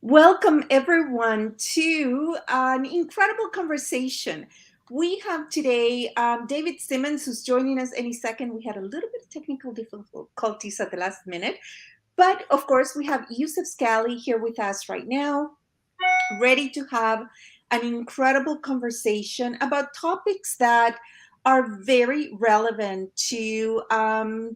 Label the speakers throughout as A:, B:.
A: Welcome, everyone, to an incredible conversation. We have today David Simmons, who's joining us any second. We had a little bit of technical difficulties at the last minute. But of course, we have Yusuf Scali here with us right now, ready to have an incredible conversation about topics that are very relevant to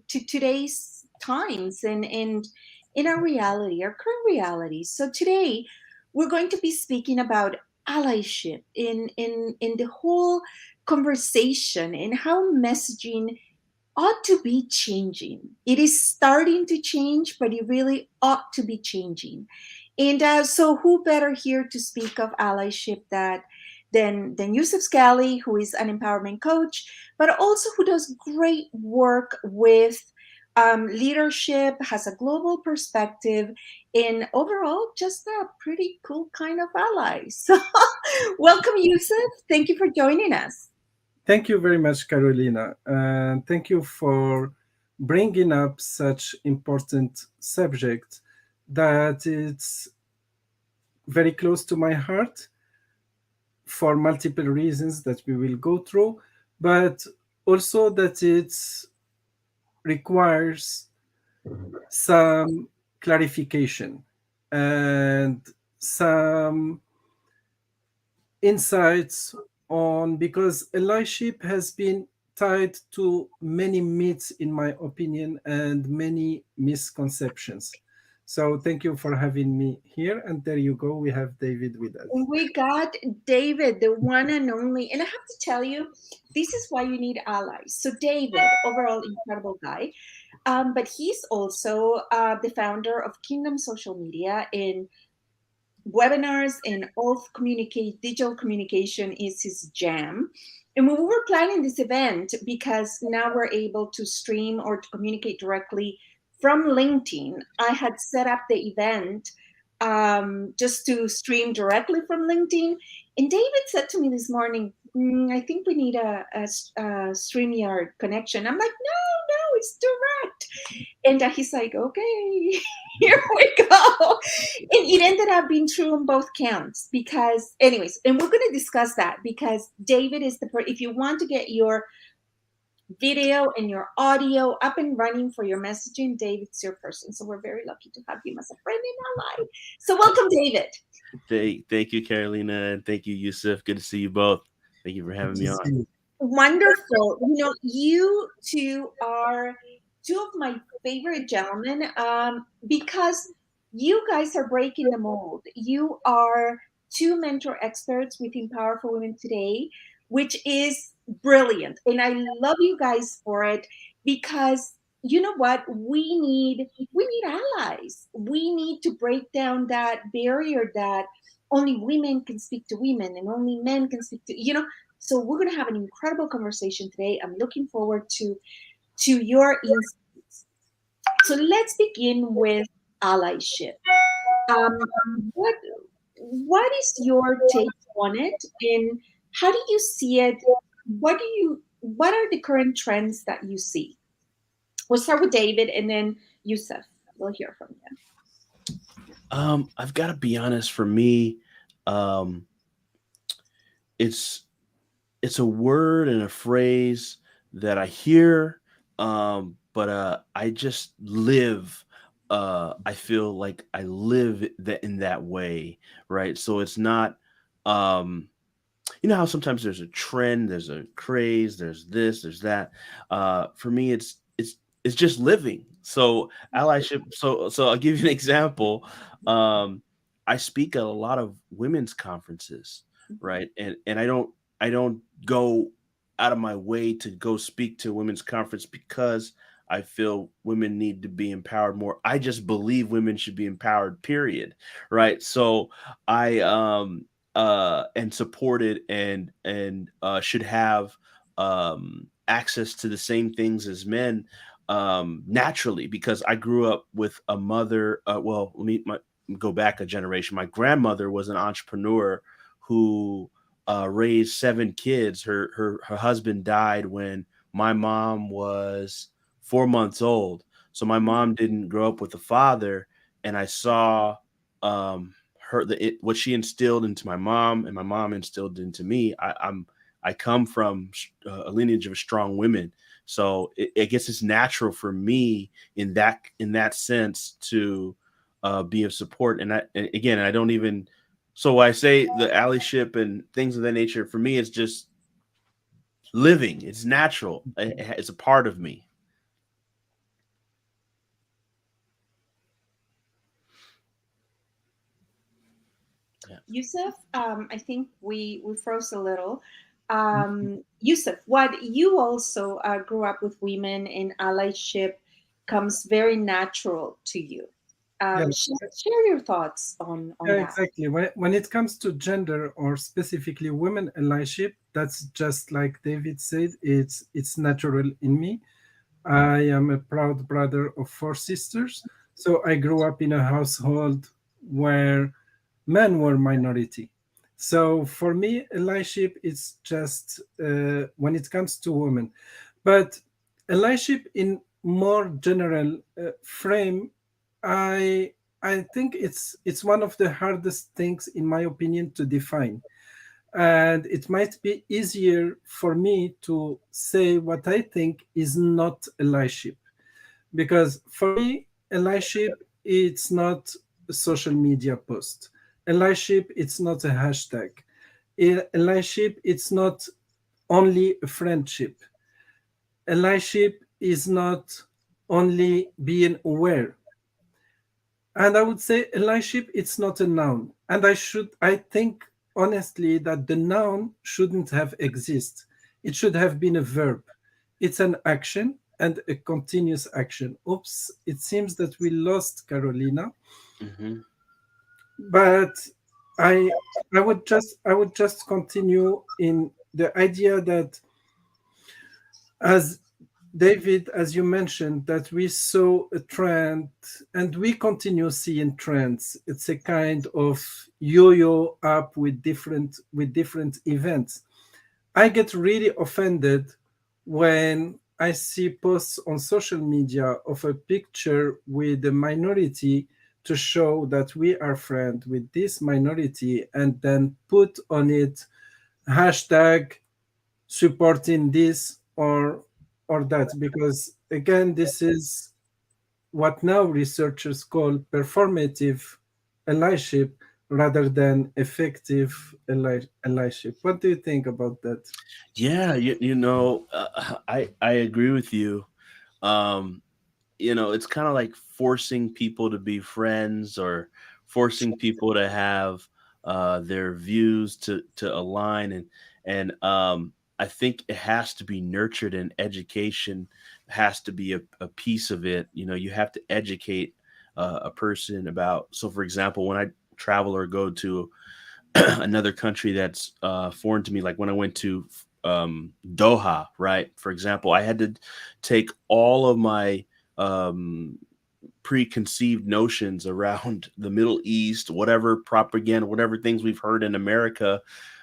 A: today's times and in our reality, our current reality. So today we're going to be speaking about allyship in the whole conversation and how messaging ought to be changing. It is starting to change, but it really ought to be changing. And so, who better here to speak of allyship than Yusuf Scali, who is an empowerment coach, but also who does great work with leadership, has a global perspective, and overall, just a pretty cool kind of ally. So, welcome, Yusuf. Thank you for joining us.
B: Thank you very much, Carolina, and thank you for bringing up such important subject that it's very close to my heart for multiple reasons that we will go through, but also that it requires some clarification and some insights on because allyship has been tied to many myths, in my opinion, and many misconceptions. So thank you for having me here. And there you go. We have David with us.
A: We got David, the one and only. And I have to tell you, this is why you need allies. So, David, overall, incredible guy. But he's also the founder of Kingdom Social Media in webinars and all communicate digital communication is his jam. And we were planning this event because now we're able to stream or to communicate directly from LinkedIn. I had set up the event just to stream directly from LinkedIn. And David said to me this morning, I think we need a StreamYard connection. I'm like, no, it's direct. And he's like, okay, here we go. And it ended up being true on both counts because, anyways, and we're going to discuss that because David is if you want to get your video and your audio up and running for your messaging, David's your person. So we're very lucky to have him as a friend in our life. So welcome, David.
C: Thank you, Carolina, and thank you, Yusuf. Good to see you both. Thank you for
B: Good
C: having
B: to
C: me
B: see
C: on.
B: you.
A: Wonderful. You two are two of my favorite gentlemen because you guys are breaking the mold. You are two mentor experts within Powerful Women Today, which is brilliant. And I love you guys for it because you know what? We need allies. We need to break down that barrier that only women can speak to women and only men can speak to, so we're going to have an incredible conversation today. I'm looking forward to your insights. So let's begin with allyship. Um, what what is your take on it, and how do you see it? What are the current trends that you see? We'll start with David, and then Yusuf. We'll hear from you.
C: I've got to be honest. For me, um, it's it's a word and a phrase that I hear, but I just live. I feel like I live that in that way, right? So it's not. Um, you know how sometimes there's a trend, there's a craze, there's this, there's that. For me, it's just living. So allyship. So I'll give you an example. Um, I speak at a lot of women's conferences, right? And I don't go out of my way to go speak to a women's conference because I feel women need to be empowered more. I just believe women should be empowered, period. Right. So I and supported and should have access to the same things as men naturally because I grew up with a mother. Well, go back a generation. My grandmother was an entrepreneur who raised seven kids. Her husband died when my mom was 4 months old. So my mom didn't grow up with a father, and I saw what she instilled into my mom and my mom instilled into me. I come from a lineage of strong women, so I guess it's natural for me in that sense to be of support. And again, I don't even, so I say the allyship and things of that nature. For me, it's just living. It's natural. It's a part of me. Yeah.
A: Yusuf, I think we froze a little. Yusuf, what you also grew up with women in allyship comes very natural to you.
B: Yeah,
A: Share your thoughts on
B: yeah,
A: that.
B: exactly. When it comes to gender or specifically women allyship, that's just like David said. It's natural in me. I am a proud brother of four sisters, so I grew up in a household where men were minority. So for me, allyship is just when it comes to women, but allyship in more general frame, I I think it's one of the hardest things, in my opinion, to define. And it might be easier for me to say what I think is not allyship, because for me, allyship it's not a social media post. Allyship it's not a hashtag. Allyship it's not only a friendship. Allyship is not only being aware. And I would say allyship it's not a noun. And I think honestly that the noun shouldn't have exist. It should have been a verb. It's an action and a continuous action. Oops, it seems that we lost Carolina.
C: Hmm.
B: But I I would just continue in the idea that, as David, as you mentioned, that we saw a trend and we continue seeing trends. It's a kind of yo-yo up with different events. I get really offended when I see posts on social media of a picture with a minority to show that we are friends with this minority and then put on it hashtag supporting this or that, because again this is what now researchers call performative allyship rather than effective allyship. What do you think about that?
C: Yeah, I agree with you. Um, it's kind of like forcing people to be friends or forcing people to have their views to align, and I think it has to be nurtured, and education has to be a piece of it. You have to educate a person about. So, for example, when I travel or go to another country that's foreign to me, like when I went to Doha, right? For example, I had to take all of my um, preconceived notions around the Middle East, whatever propaganda, whatever things we've heard in America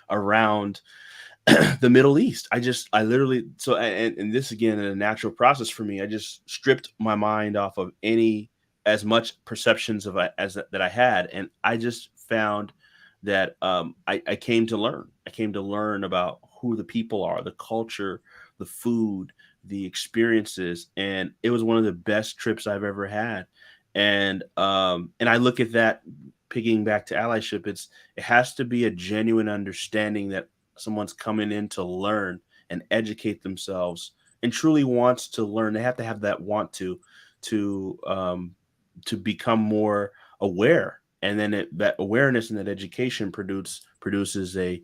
C: around the Middle East. I literally, so, and this again, in a natural process for me, I just stripped my mind off of any, as much perceptions of as that I had. And I just found that I came to learn. I came to learn about who the people are, the culture, the food, the experiences. And it was one of the best trips I've ever had. And I look at that, picking back to allyship, it has to be a genuine understanding that someone's coming in to learn and educate themselves and truly wants to learn. They have to have that want to to become more aware, and then that awareness and that education produces uh,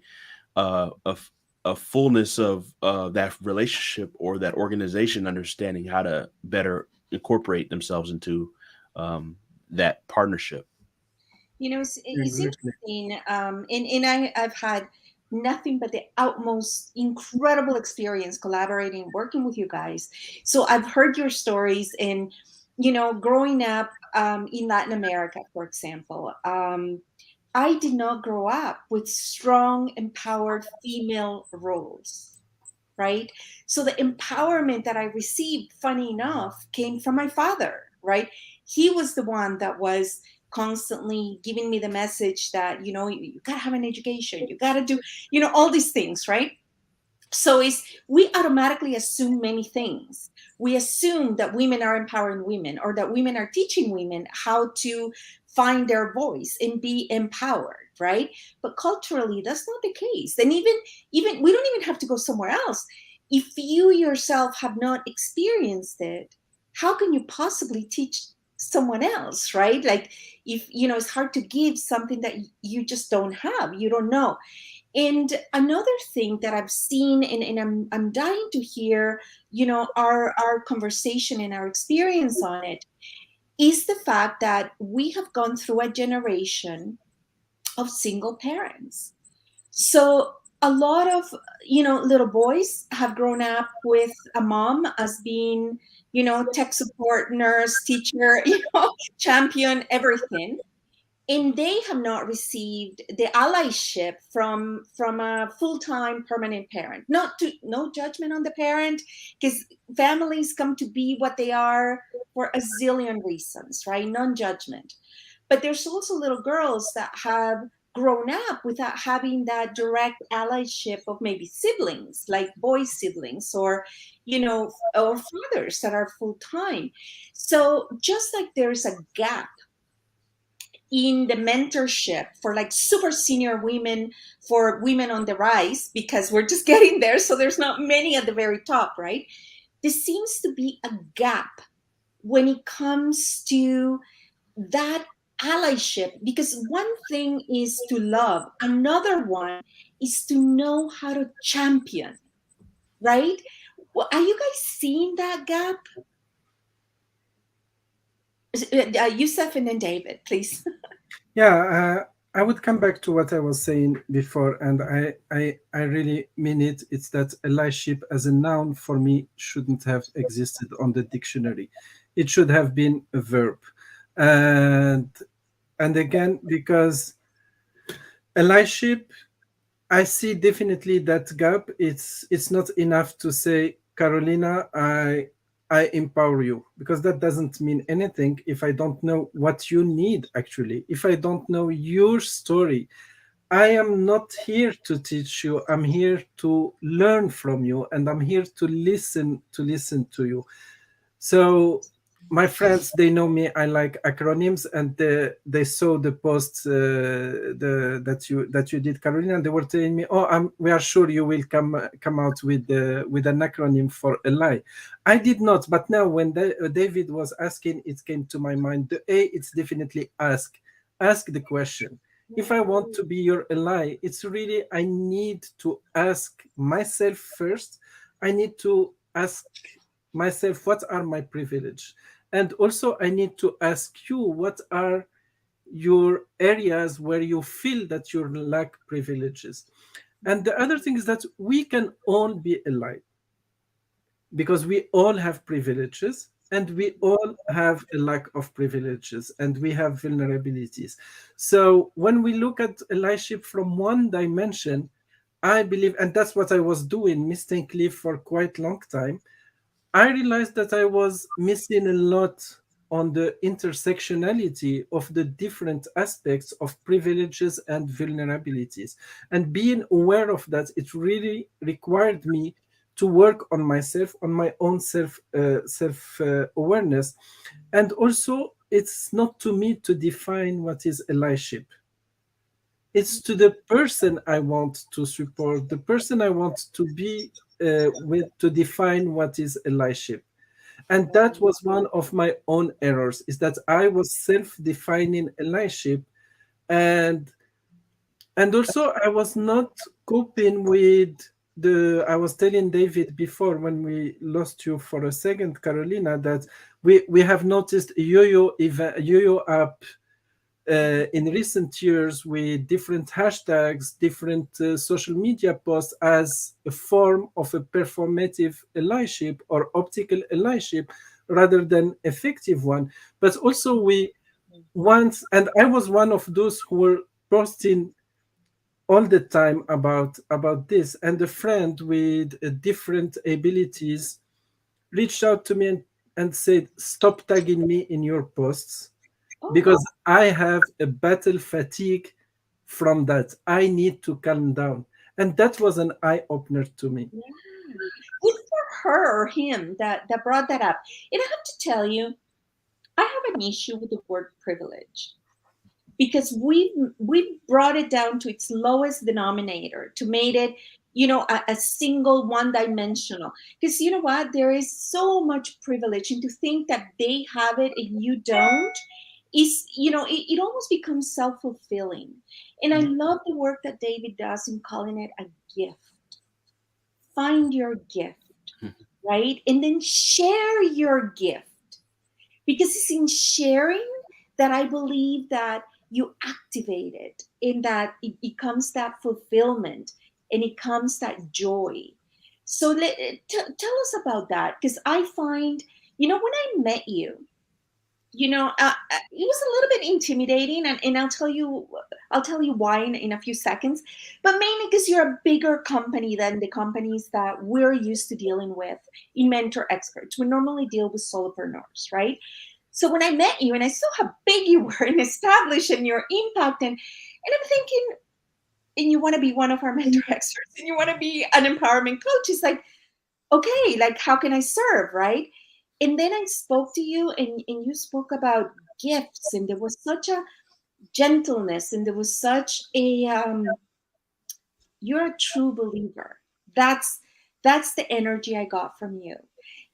C: a f- a fullness of that relationship or that organization understanding how to better incorporate themselves into um, that partnership.
A: It's
B: Exactly.
A: interesting, and I've had nothing but the utmost incredible experience collaborating, working with you guys. So I've heard your stories, and growing up in Latin America, for example, I did not grow up with strong, empowered female roles, right? So the empowerment that I received, funny enough, came from my father, right? He was the one that was constantly giving me the message that, you gotta have an education, you gotta do, all these things, right? So we automatically assume many things. We assume that women are empowering women, or that women are teaching women how to find their voice and be empowered, right? But culturally, that's not the case. And even we don't even have to go somewhere else. If you yourself have not experienced it, how can you possibly teach someone else, right? Like, if it's hard to give something that you just don't have, you don't know. And another thing that I've seen, and I'm dying to hear, our conversation and our experience on it, is the fact that we have gone through a generation of single parents. So a lot of, little boys have grown up with a mom as being, tech support, nurse, teacher, champion, everything, and they have not received the allyship from a full-time permanent parent. No judgment on the parent, because families come to be what they are for a zillion reasons, right? Non-judgment. But there's also little girls that have grown up without having that direct allyship of maybe siblings, like boy siblings, or fathers that are full-time. So just like there's a gap in the mentorship for like super senior women, for women on the rise, because we're just getting there, so there's not many at the very top, right? There seems to be a gap when it comes to that allyship, because one thing is to love, another one is to know how to champion, right? Well, are you guys seeing that gap? Yusuf, and then David, please.
B: Yeah, I would come back to what I was saying before, and I really mean it. It's that allyship as a noun for me shouldn't have existed on the dictionary. It should have been a verb. And again, because allyship, I see definitely that gap. It's not enough to say, Carolina, I empower you, because that doesn't mean anything if I don't know what you need actually. If I don't know your story, I am not here to teach you. I'm here to learn from you, and I'm here to listen to you. So my friends, they know me. I like acronyms, and they saw the post that you did, Carolina, and they were telling me, "Oh, we are sure you will come out with an acronym for a lie." I did not, but now when David was asking, it came to my mind. The A, it's definitely ask the question. If I want to be your ally, it's really, I need to ask myself first. I need to ask myself, what are my privilege, and also I need to ask you, what are your areas where you feel that you lack privileges. And the other thing is that we can all be alike, because we all have privileges, and we all have a lack of privileges, and we have vulnerabilities. So when we look at allyship from one dimension, I believe, and that's what I was doing mistakenly for quite a long time, I realized that I was missing a lot on the intersectionality of the different aspects of privileges and vulnerabilities. And being aware of that, it really required me to work on myself, on my own self awareness. And also, it's not to me to define what is allyship. It's to the person I want to support, the person I want to be with, to define what is allyship. And that was one of my own errors, is that I was self-defining allyship, and also I was not coping with the, I was telling David before when we lost you for a second, Carolina, that we have noticed a yo-yo up in recent years with different hashtags, different social media posts as a form of a performative allyship or optical allyship rather than effective one. But also we once, and I was one of those who were posting all the time about this, and a friend with different abilities reached out to me and said, "Stop tagging me in your posts."
A: Oh,
B: because I have a battle fatigue from that. I need to calm down. And that was an eye opener to me.
A: yeah. Good for her or him that brought that up. And I have to tell you, I have an issue with the word privilege because we've brought it down to its lowest denominator to make it, a single one dimensional. Because you know what, there is so much privilege, and to think that they have it and you don't is, it almost becomes self-fulfilling. And I love the work that David does in calling it a gift. Find your gift, right? And then share your gift, because it's in sharing that I believe that you activate it, in that it comes that fulfillment, and it comes that joy. So tell us about that, because I find, when I met you, it was a little bit intimidating, and I'll tell you why in a few seconds, but mainly because you're a bigger company than the companies that we're used to dealing with in mentor experts. We normally deal with solopreneurs, right? So when I met you and I saw how big you were and established and your impact, and I'm thinking, and you want to be one of our mentor experts and you want to be an empowerment coach, it's like, okay, like how can I serve, right? And then I spoke to you, and you spoke about gifts, and there was such a gentleness, and there was such a you're a true believer. That's the energy I got from you.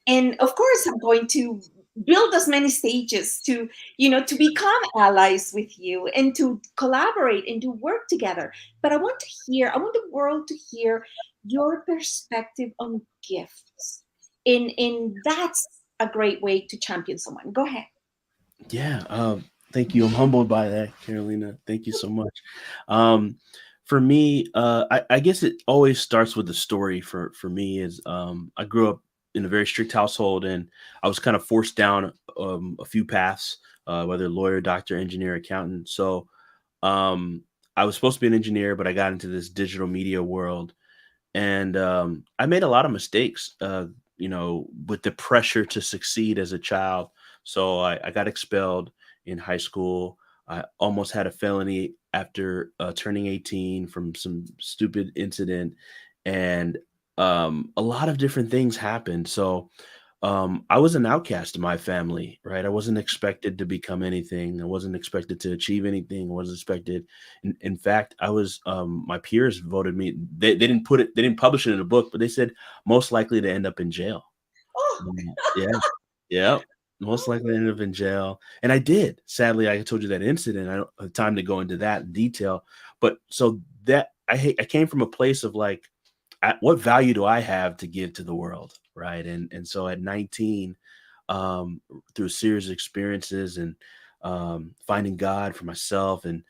A: And of course I'm going to build as many stages to become allies with you and to collaborate and to work together. But I want the world to hear your perspective on gifts, and that's a great way to champion someone. Go ahead.
C: Yeah, thank you. I'm humbled by that, Carolina. Thank you so much. Um, for me, I guess it always starts with the story. For me, is I grew up in a very strict household, and I was kind of forced down a few paths, whether lawyer, doctor, engineer, accountant. So um, I was supposed to be an engineer, but I got into this digital media world, and I made a lot of mistakes. With the pressure to succeed as a child. So I got expelled in high school. I almost had a felony after turning 18 from some stupid incident, and a lot of different things happened. So I was an outcast in my family, right? I wasn't expected to become anything. I wasn't expected to achieve anything. I wasn't expected. In fact, I was, my peers voted me. They didn't put it, they didn't publish it in a book, but they said most likely to end up in jail.
A: Oh,
C: Yeah. Yeah. Most likely to end up in jail. And I did. Sadly, I told you that incident. I don't have time to go into that in detail. But so that I came from a place of like, what value do I have to give to the world, right? And so at 19, through a series of experiences and finding God for myself, and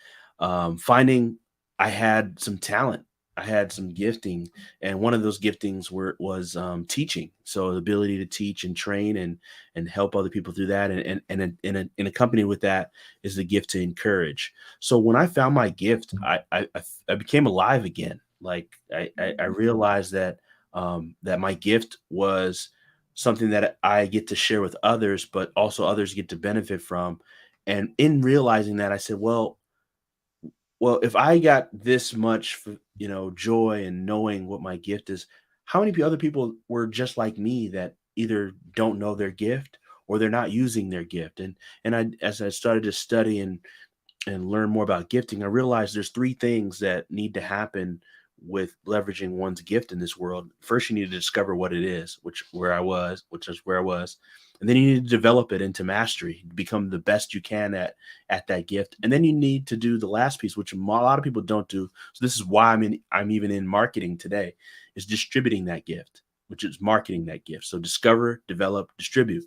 C: finding I had some talent, I had some gifting, and one of those giftings was teaching. So the ability to teach and train and help other people through that, and accompanied with that is the gift to encourage. So when I found my gift, I became alive again. Like I realized that that my gift was something that I get to share with others, but also others get to benefit from. And in realizing that, I said, well, if I got this much, joy and knowing what my gift is, how many other people were just like me that either don't know their gift or they're not using their gift? And as I started to study and learn more about gifting, I realized there's three things that need to happen with leveraging one's gift in this world. First, you need to discover what it is, which is where I was. And then you need to develop it into mastery, become the best you can at that gift. And then you need to do the last piece, which a lot of people don't do. So this is why I'm even in marketing today, is distributing that gift, which is marketing that gift. So discover, develop, distribute.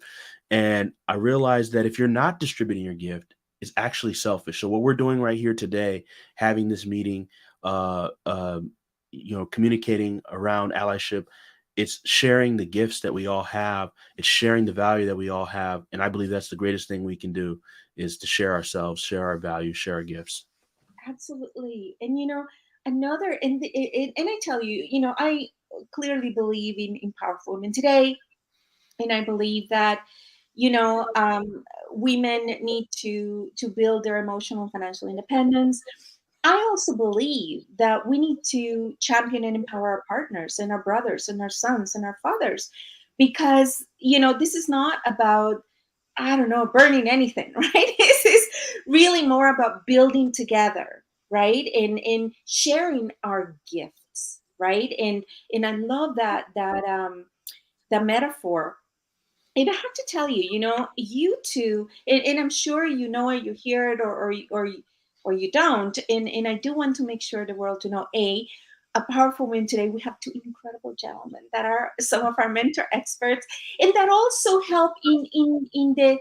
C: And I realized that if you're not distributing your gift, is actually selfish. So what we're doing right here today, having this meeting, uh, uh, communicating around allyship, it's sharing the gifts that we all have. It's sharing the value that we all have, and I believe that's the greatest thing we can do is to share ourselves, share our values, share our gifts.
A: absolutely. And another, and I tell you, I clearly believe in powerful women today, and I believe that you know, women need to build their emotional and financial independence. I also believe that we need to champion and empower our partners and our brothers and our sons and our fathers, because this is not about, I don't know, burning anything, right? This is really more about building together, right? And sharing our gifts, right? And I love that metaphor. And I have to tell you, you two, and I'm sure you know it, you hear it, or you don't. And I do want to make sure the world to know, a powerful women today. We have two incredible gentlemen that are some of our mentor experts, and that also help in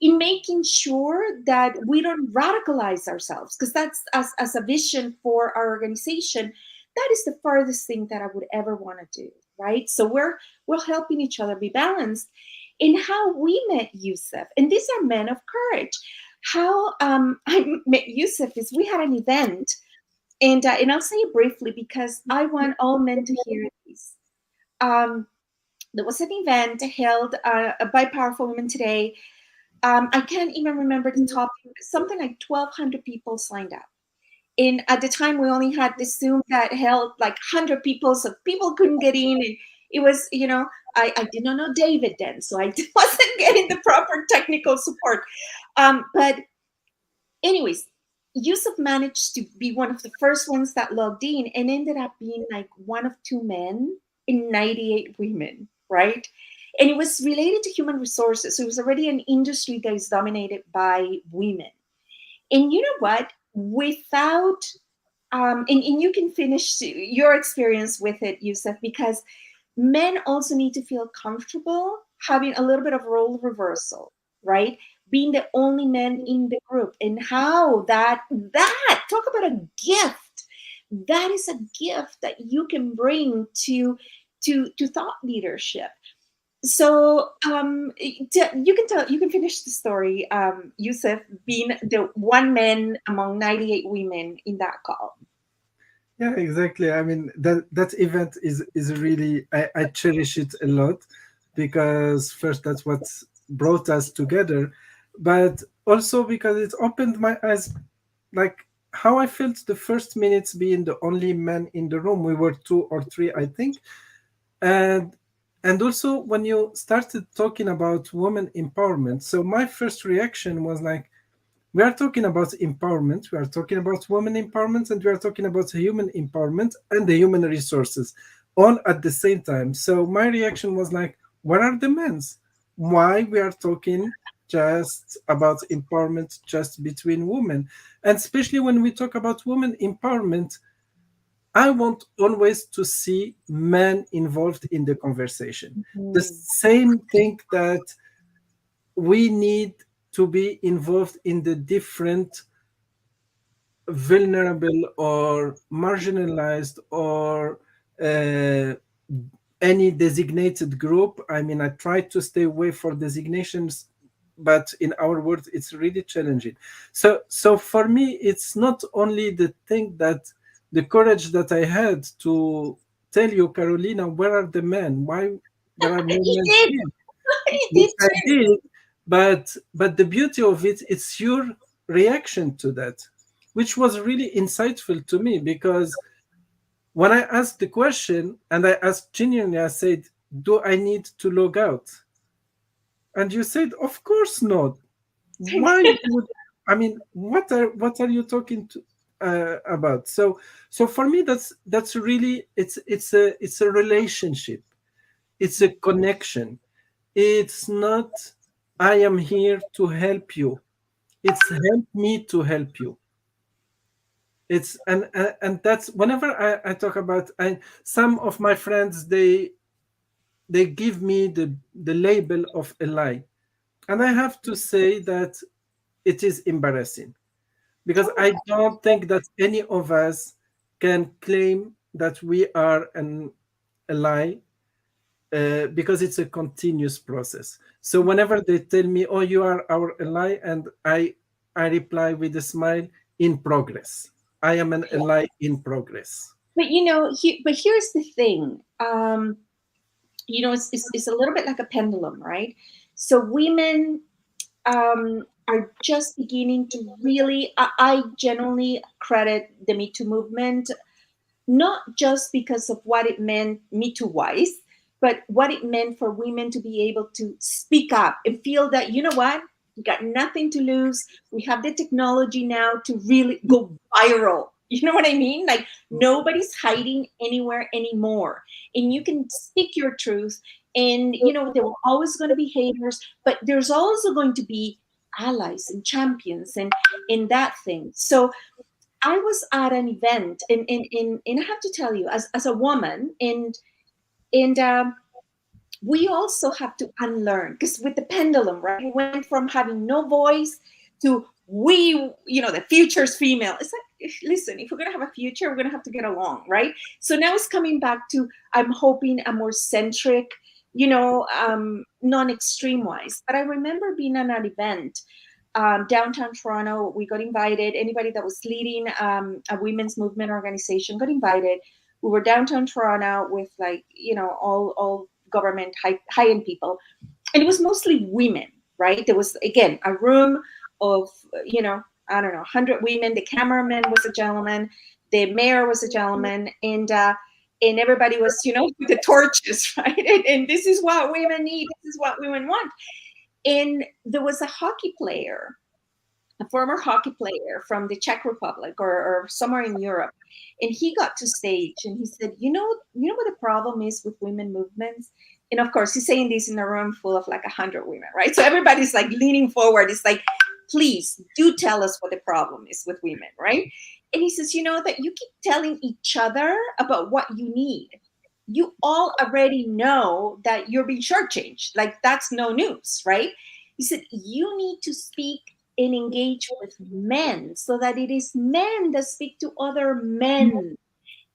A: making sure that we don't radicalize ourselves, because that's as a vision for our organization, that is the farthest thing that I would ever want to do, right? So we're helping each other be balanced. In how we met Yusuf, and these are men of courage. How I met Yusuf is, we had an event, and I'll say it briefly because I want all men to hear this. um, there was an event held by Powerful Women Today. I can't even remember the topic. Something like 1,200 people signed up. And at the time, we only had this Zoom that held like 100 people, so people couldn't get in. And it was, I did not know David then, so I wasn't getting the proper technical support. But anyways, Yusuf managed to be one of the first ones that logged in, and ended up being like one of two men in 98 women, right? And it was related to human resources. So it was already an industry that is dominated by women. And you know what? Without, and you can finish your experience with it, Yusuf, because men also need to feel comfortable having a little bit of role reversal, right? Being the only men in the group, and how that talk about a gift. That is a gift that you can bring to thought leadership. So you can finish the story, Yusuf, being the one man among 98 women in that call.
B: Yeah, exactly. I mean, that event is really, I cherish it a lot, because first, that's what brought us together, but also because it opened my eyes, like how I felt the first minutes being the only man in the room. We were two or three, I think. And and also when you started talking about women empowerment, so my first reaction was like, we are talking about empowerment, we are talking about women empowerment, and we are talking about human empowerment and the human resources all at the same time. So my reaction was like, where are the men's? Why we are talking just about empowerment just between women? And especially when we talk about women empowerment, I want always to see men involved in the conversation. The
A: Mhm.
B: same thing that we need to be involved in the different vulnerable or marginalized or uh, any designated group. I mean, I try to stay away for designations, but in our world, it's really challenging. So for me, it's not only the thing that the courage that I had to tell you, Carolina, where are the men? Why there are no
A: He
B: men
A: did.
B: here?
A: He
B: Which
A: did
B: I
A: too.
B: did, but the beauty of it, it's your reaction to that, which was really insightful to me, because when I asked the question and I asked genuinely, I said, "Do I need to log out?" And you said, "Of course not. Why would I mean? What are you talking to about?" So for me, that's really, it's a relationship, it's a connection. It's not, I am here to help you. It's help me to help you. It's and that's whenever I talk about, some of my friends, they give me the label of a lie. And I have to say that it is embarrassing, because I don't think that any of us can claim that we are a lie, because it's a continuous process. So whenever they tell me, "Oh, you are our ally," and I reply with a smile, "In progress. I am an ally in progress."
A: But but here's the thing. It's a little bit like a pendulum, right? So women are just beginning to really, I genuinely credit the Me Too movement, not just because of what it meant Me Too wise, but what it meant for women to be able to speak up and feel that, you know what, we got nothing to lose. We have the technology now to really go viral. You know what I mean? Like nobody's hiding anywhere anymore. And you can speak your truth. And, you know, there were always going to be haters, but there's also going to be allies and champions and in that thing. So I was at an event, and I have to tell you, as a woman, and we also have to unlearn because with the pendulum, right? We went from having no voice to we, you know, the future's female. It's like, listen, if we're gonna have a future, we're gonna have to get along, right? So now it's coming back to I'm hoping a more centric, you know, non-extreme wise. But I remember being at an event downtown Toronto. We got invited. Anybody that was leading a women's movement organization got invited. We were downtown Toronto with like, you know, all government high end people, and it was mostly women. Right? There was again a room of, you know, I don't know, 100 women. The cameraman was a gentleman. The mayor was a gentleman, and everybody was, you know, with the torches, right? And this is what women need. This is what women want. And there was a hockey player, a former hockey player from the Czech Republic or somewhere in Europe, and he got to stage and he said, you know what the problem is with women movements? And of course, he's saying this in a room full of like 100 women, right? So everybody's like leaning forward. It's like, please do tell us what the problem is with women, right? And he says, you know, that you keep telling each other about what you need. You all already know that you're being shortchanged. Like that's no news, right? He said, you need to speak and engage with men so that it is men that speak to other men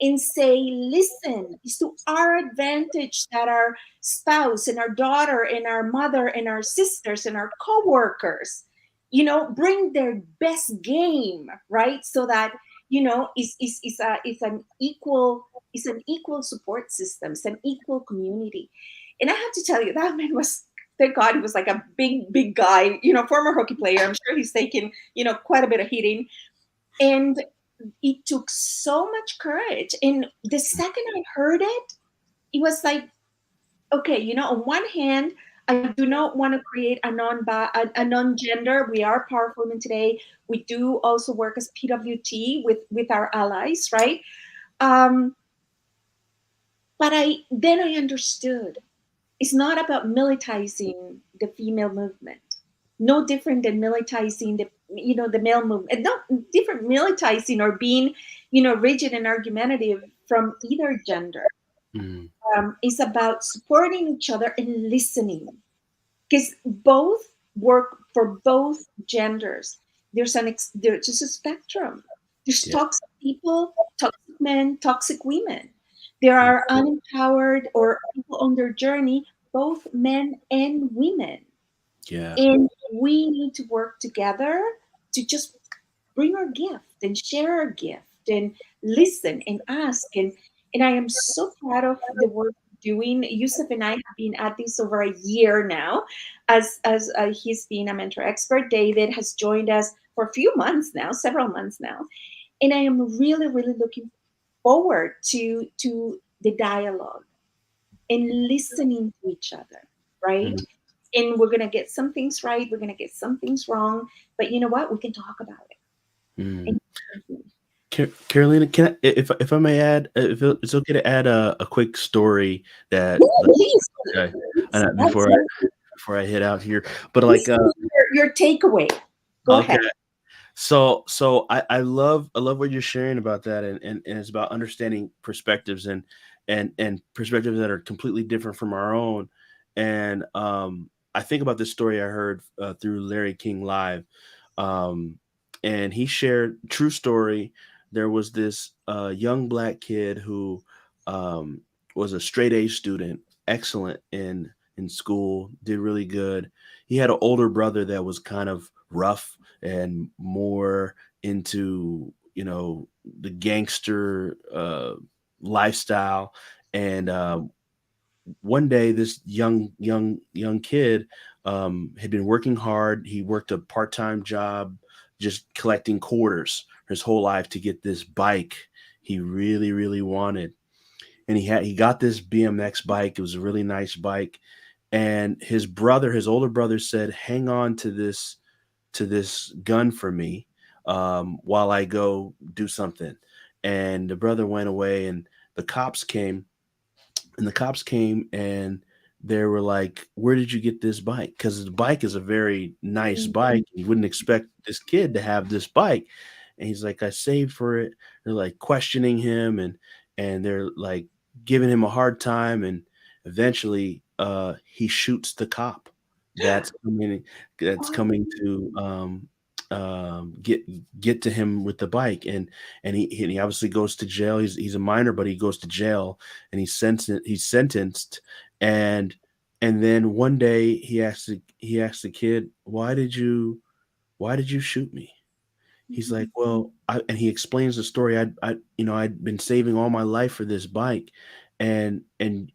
A: and say, listen, it's to our advantage that our spouse and our daughter and our mother and our sisters and our co-workers, you know, bring their best game, right? So that, you know, it's an equal support system, it's an equal community. And I have to tell you, that man was, thank God, he was like a big guy, you know, former hockey player. I'm sure he's taken, you know, quite a bit of hitting. And it took so much courage. And the second I heard it, it was like, okay, you know, on one hand, I do not want to create a non-gender. We are powerful women today. We do also work as PWT with our allies, right? Um, but I understood it's not about militarizing the female movement. No different than militarizing the, you know, the male movement. And not different militarizing or being, you know, rigid and argumentative from either gender.
C: Mm.
A: It's about supporting each other and listening, because both work for both genders. There's just a spectrum. There's
C: Yeah.
A: toxic people, toxic men, toxic women. There are unempowered or people on their journey, both men and women.
C: Yeah.
A: And we need to work together to just bring our gift and share our gift and listen and ask. And I am so proud of the work we're doing. Yusuf and I have been at this over a year now, as he's been a mentor expert. David has joined us for a few months now, several months now, and I am really looking forward to the dialogue and listening to each other, right?
C: Mm.
A: And we're gonna get some things right, we're gonna get some things wrong, but you know what? We can talk about it.
C: Mm.
A: And
C: Carolina, can I, if I may add, if it's okay to add a quick story that
A: yeah, please,
C: okay,
A: please,
C: before I head out here, but like
A: your takeaway. Go
C: okay,
A: ahead.
C: so I love what you're sharing about that, and it's about understanding perspectives and perspectives that are completely different from our own, and I think about this story I heard through Larry King Live, um, and he shared true story. There was this young black kid who um, was a straight A student, excellent in school, did really good. He had an older brother that was kind of rough and more into, you know, the gangster lifestyle. And one day, this young kid had been working hard. He worked a part-time job, just collecting quarters his whole life to get this bike he really, really wanted. And he got this BMX bike. It was a really nice bike. And his older brother said, "Hang on to this gun for me while I go do something." And the brother went away, and the cops came, and they were like, "Where did you get this bike?" Because the bike is a very nice bike. You wouldn't expect this kid to have this bike. And he's like, "I saved for it." They're like questioning him, and they're like giving him a hard time. And eventually he shoots the cop that's coming coming to get to him with the bike. And he obviously goes to jail. He's a minor, but he goes to jail, and he's sentenced. And then one day he asked the kid, why did you shoot me? He's like, "Well," and he explains the story. I'd been saving all my life for this bike, and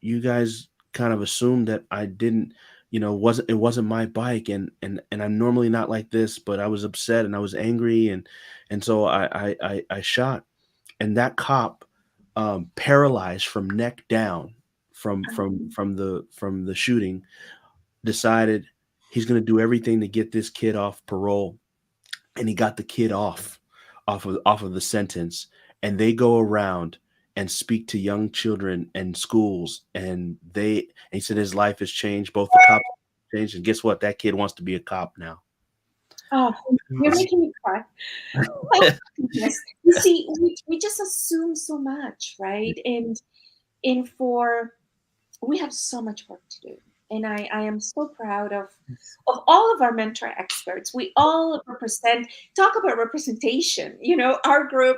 C: you guys kind of assumed that I didn't, it wasn't my bike, and I'm normally not like this, but I was upset and I was angry, and so I shot. And that cop, paralyzed from neck down from the shooting, decided he's going to do everything to get this kid off parole. And he got the kid off of the sentence. And they go around and speak to young children and schools, and he said his life has changed. Both the cops have changed, and guess what? That kid wants to be a cop now.
A: Oh, you're making me cry. Oh, goodness. You see, we just assume so much, right? And we have so much work to do. And I am so proud of all of our mentor experts. We all talk about representation. Our group,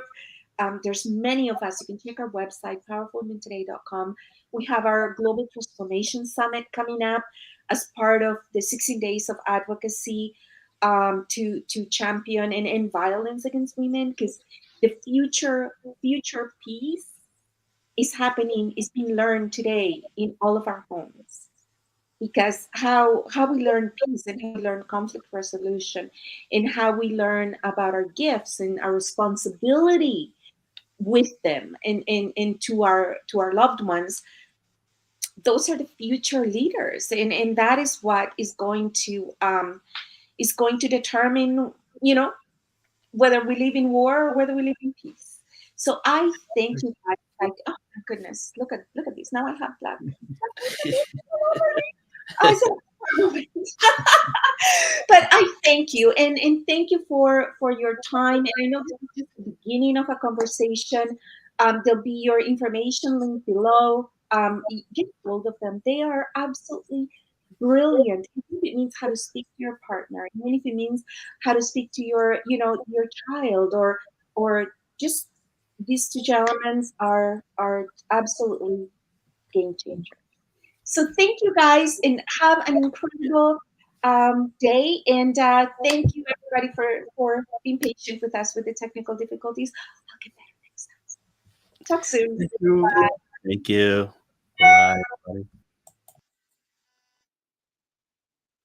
A: there's many of us. You can check our website, powerfulwomentoday.com. We have our Global Transformation Summit coming up as part of the 16 days of advocacy to champion and end violence against women, because the future peace is being learned today in all of our homes. Because how we learn peace and how we learn conflict resolution and how we learn about our gifts and our responsibility with them and to our loved ones, those are the future leaders, and that is what is going to determine whether we live in war or whether we live in peace. So I thank you guys. Like, oh my goodness, look at this. Now I have black. I said, but I thank you, and thank you for your time. And I know this is just the beginning of a conversation. There'll be your information linked below. Get hold of them. They are absolutely brilliant. Even if it means how to speak to your partner, even if it means how to speak to your child, or just these two gentlemen are absolutely game changers. So thank you guys, and have an incredible day. And thank you everybody for being patient with us with the technical difficulties. I'll get better next time. Talk soon.
B: Thank you.
A: Bye.
C: Thank you. Bye, everybody.